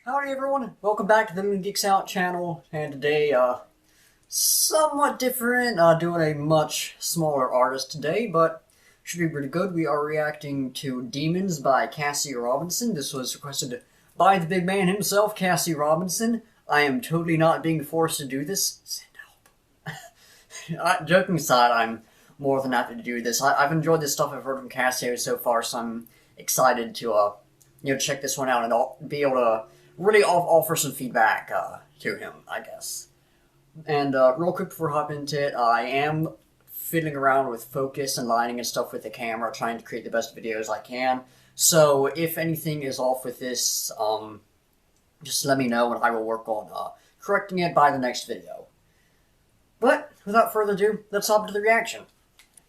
Howdy everyone, welcome back to the Moon Geeks Out channel, and today, somewhat different, doing a much smaller artist today, but should be pretty good. We are reacting to Demons by CasioRobinson. This was requested by the big man himself, CasioRobinson. I am totally not being forced to do this. Send help. Joking aside, I'm more than happy to do this. I've enjoyed this stuff I've heard from Casio so far, so I'm excited to, check this one out and be able to really offer some feedback to him, I guess. And real quick before I hop into it, I am fiddling around with focus and lighting and stuff with the camera, trying to create the best videos I can. So if anything is off with this, just let me know and I will work on correcting it by the next video. But without further ado, let's hop into the reaction.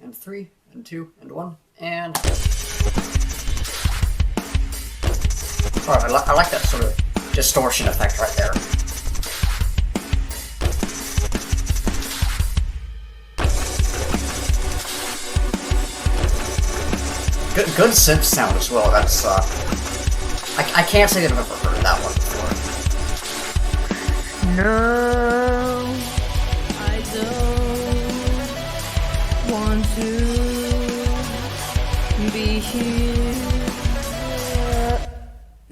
And 3, and 2, and 1, and... Alright, I like that sort of distortion effect right there. Good synth sound as well. That's I can't say that I've ever heard that one before. No, I don't want to be here.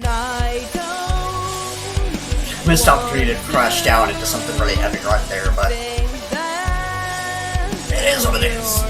I don't. Missed opportunity to crash down into something really heavy right there, but it is what it is.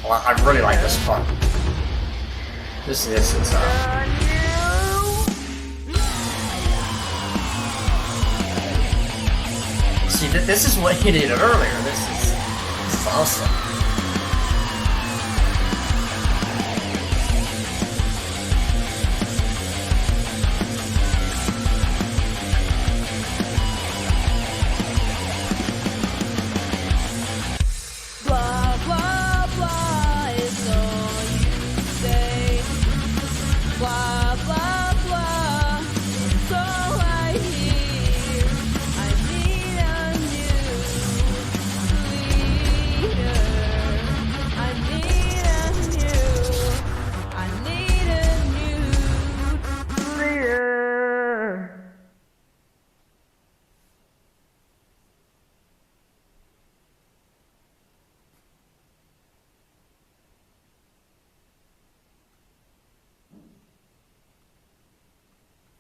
Well, I really like this part. This is See, this is what he did earlier. This is awesome.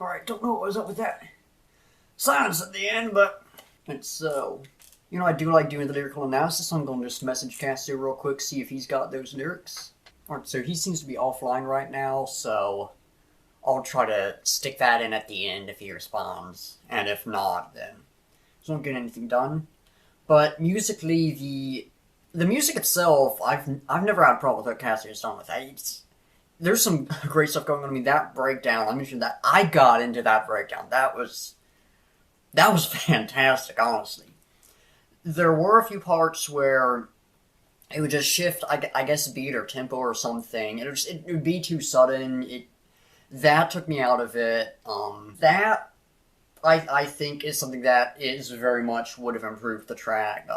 Alright, don't know what was up with that silence at the end, but it's so... I do like doing the lyrical analysis, so I'm going to just message Casio real quick, see if he's got those lyrics. Alright, so he seems to be offline right now, so I'll try to stick that in at the end if he responds, and if not, then I don't get anything done. But musically, the music itself, I've never had a problem with what Casio's done with that. There's some great stuff going on. I mean, that breakdown, I mentioned that. I got into that breakdown. That was fantastic, honestly. There were a few parts where it would just shift, I guess, beat or tempo or something. It would be too sudden. that took me out of it. That I think is something that is very much would have improved the track.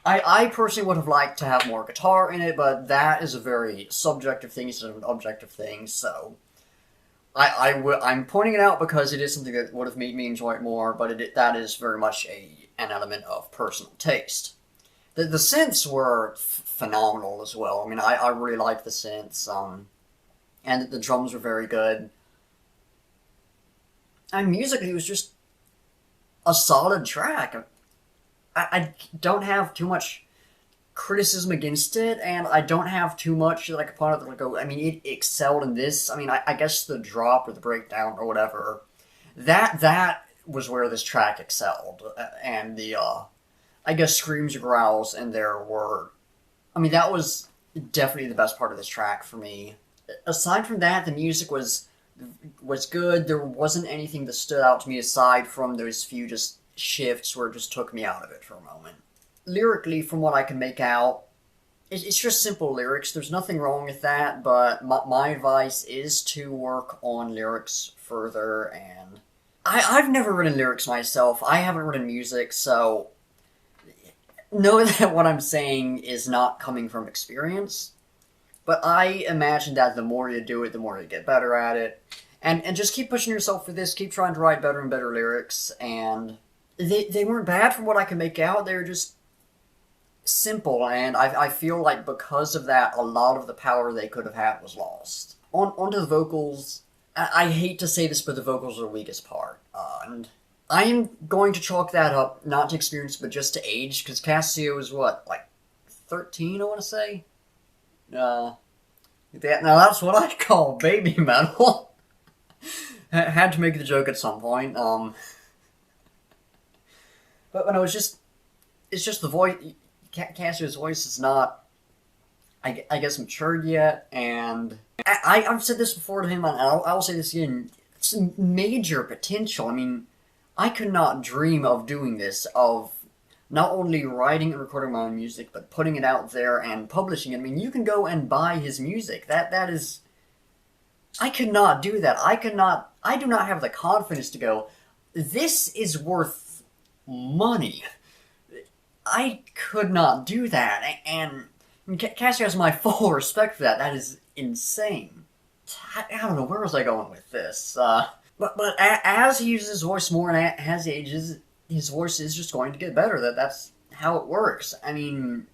I personally would have liked to have more guitar in it, but that is a very subjective thing instead of an objective thing. So I'm pointing it out because it is something that would have made me enjoy it more. But that is very much an element of personal taste. The synths were phenomenal as well. I mean, I really liked the synths. And the drums were very good. And musically, it was just a solid track. I don't have too much criticism against it, and I don't have too much like upon it. Like, I mean, it excelled in this. I mean, I guess the drop or the breakdown or whatever, that was where this track excelled, and the I guess screams or growls in there were. I mean, that was definitely the best part of this track for me. Aside from that, the music was good. There wasn't anything that stood out to me aside from those few just shifts where it just took me out of it for a moment. Lyrically, from what I can make out, it's just simple lyrics. There's nothing wrong with that, but my advice is to work on lyrics further. And I've never written lyrics myself. I haven't written music, so know that what I'm saying is not coming from experience. But I imagine that the more you do it, the more you get better at it. And just keep pushing yourself for this. Keep trying to write better and better lyrics. And they weren't bad from what I can make out. They were just simple. And I feel like because of that, a lot of the power they could have had was lost. Onto the vocals. I hate to say this, but the vocals are the weakest part. And I am going to chalk that up, not to experience, but just to age. Because Casio is what, like 13, I want to say? Now that's what I call baby metal. Had to make the joke at some point. But no, it's just the voice. Casio's voice is not, I guess, matured yet, and I've said this before to him, and I'll say this again. It's major potential. I mean, I could not dream of doing this, of not only writing and recording my own music, but putting it out there and publishing it. I mean, you can go and buy his music. That is... I could not do that. I do not have the confidence to go, this is worth money. I could not do that. And Casio has my full respect for that. That is insane. I don't know, where was I going with this? But as he uses his voice more and as he ages, his voice is just going to get better. That's how it works. I mean,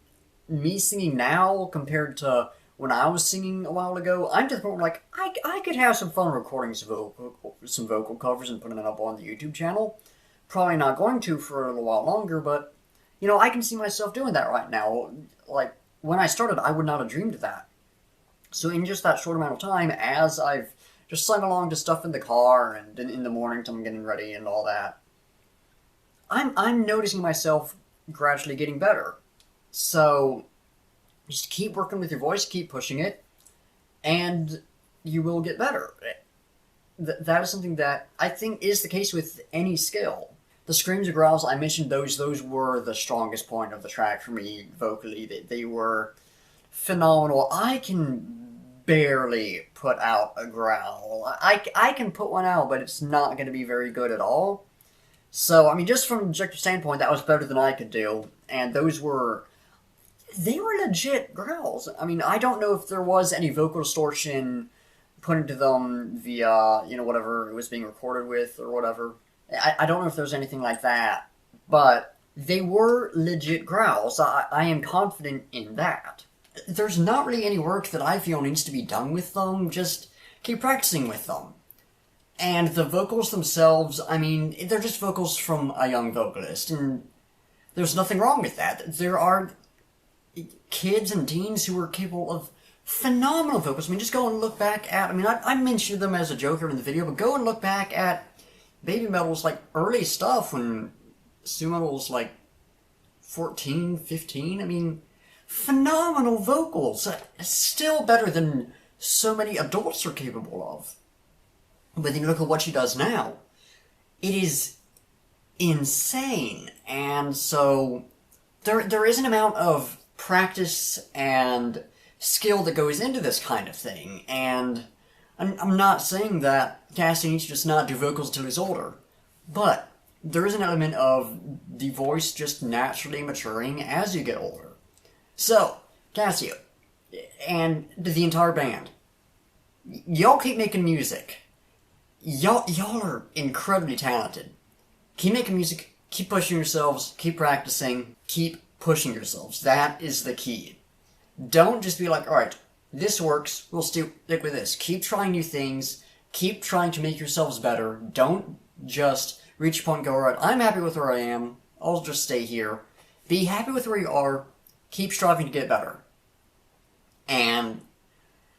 me singing now compared to when I was singing a while ago, I'm to the point where, like, I could have some fun recording some vocal covers and putting them up on the YouTube channel. Probably not going to for a little while longer, but, you know, I can see myself doing that right now. Like, when I started, I would not have dreamed of that. So in just that short amount of time, as I've just sung along to stuff in the car and in the morning till I'm getting ready and all that, I'm noticing myself gradually getting better. So just keep working with your voice, keep pushing it, and you will get better. That is something that I think is the case with any skill. The screams and growls, I mentioned those were the strongest point of the track for me vocally. They were phenomenal. I can barely put out a growl. I can put one out, but it's not going to be very good at all. So, I mean, just from an objective standpoint, that was better than I could do. And they were legit growls. I mean, I don't know if there was any vocal distortion put into them via, you know, whatever it was being recorded with or whatever. I don't know if there was anything like that. But they were legit growls. I am confident in that. There's not really any work that I feel needs to be done with them. Just keep practicing with them. And the vocals themselves, I mean, they're just vocals from a young vocalist, and there's nothing wrong with that. There are kids and teens who are capable of phenomenal vocals. I mean, just go and look back at, I mean, I mentioned them as a joke here in the video, but go and look back at Baby Metal's, like, early stuff when Stu Metal's, like, 14, 15. I mean, phenomenal vocals. Still better than so many adults are capable of. But then you look at what she does now. It is insane. And so there is an amount of practice and skill that goes into this kind of thing. And I'm not saying that Cassie needs to just not do vocals until he's older, but there is an element of the voice just naturally maturing as you get older. So, Casio, and the entire band, y'all keep making music. Y'all are incredibly talented. Keep making music, keep pushing yourselves, keep practicing, keep pushing yourselves. That is the key. Don't just be like, alright, this works, we'll stick with this. Keep trying new things, keep trying to make yourselves better. Don't just reach a point and go, alright, I'm happy with where I am, I'll just stay here. Be happy with where you are, keep striving to get better. And,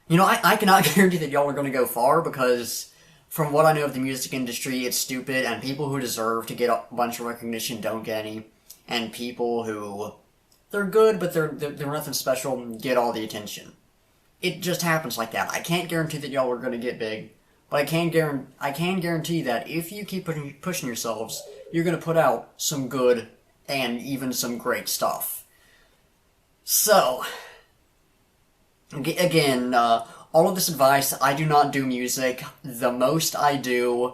you know, I cannot guarantee that y'all are going to go far, because from what I know of the music industry, it's stupid, and people who deserve to get a bunch of recognition don't get any. And people who, they're good, but they're nothing special, get all the attention. It just happens like that. I can't guarantee that y'all are going to get big, but I can guarantee that if you keep pushing yourselves, you're going to put out some good and even some great stuff. So, again, all of this advice, I do not do music. The most I do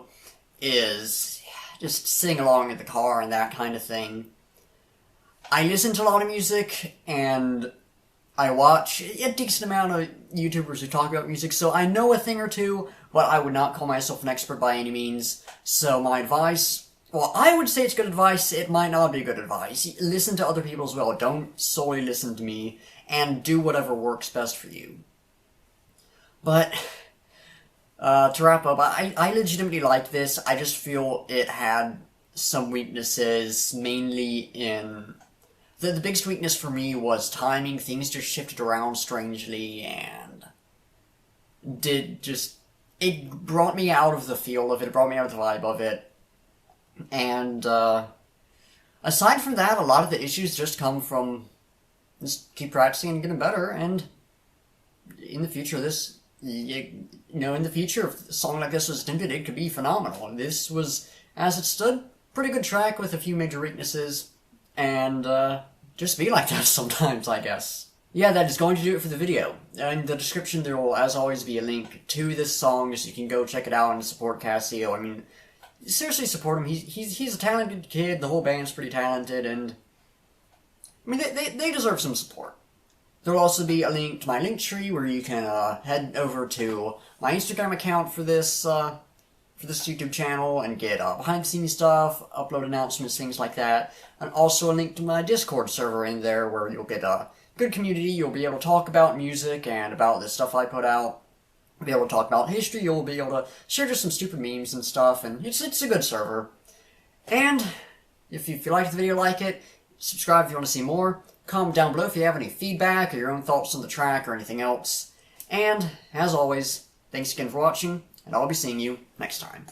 is just sing along in the car and that kind of thing. I listen to a lot of music, and I watch a decent amount of YouTubers who talk about music, so I know a thing or two, but I would not call myself an expert by any means. So my advice, well, I would say it's good advice, it might not be good advice. Listen to other people as well, don't solely listen to me, and do whatever works best for you. But, to wrap up, I legitimately like this. I just feel it had some weaknesses, mainly in... The biggest weakness for me was timing. Things just shifted around strangely, and it brought me out of the feel of it, brought me out of the vibe of it. And, aside from that, a lot of the issues just come from just keep practicing and getting better, and in the future, in the future, if a song like this was attempted, it could be phenomenal. And this was, as it stood, pretty good track with a few major weaknesses, and just be like that sometimes, I guess. Yeah, that is going to do it for the video. In the description there will, as always, be a link to this song, so you can go check it out and support Casio. I mean, seriously support him. He's a talented kid, the whole band's pretty talented, and I mean, they deserve some support. There will also be a link to my link tree where you can head over to my Instagram account for this YouTube channel and get behind-the-scenes stuff, upload announcements, things like that. And also a link to my Discord server in there where you'll get a good community. You'll be able to talk about music and about the stuff I put out. You'll be able to talk about history. You'll be able to share just some stupid memes and stuff. And it's a good server. And if you like the video, like it, subscribe if you want to see more. Comment down below if you have any feedback or your own thoughts on the track or anything else. And, as always, thanks again for watching, and I'll be seeing you next time.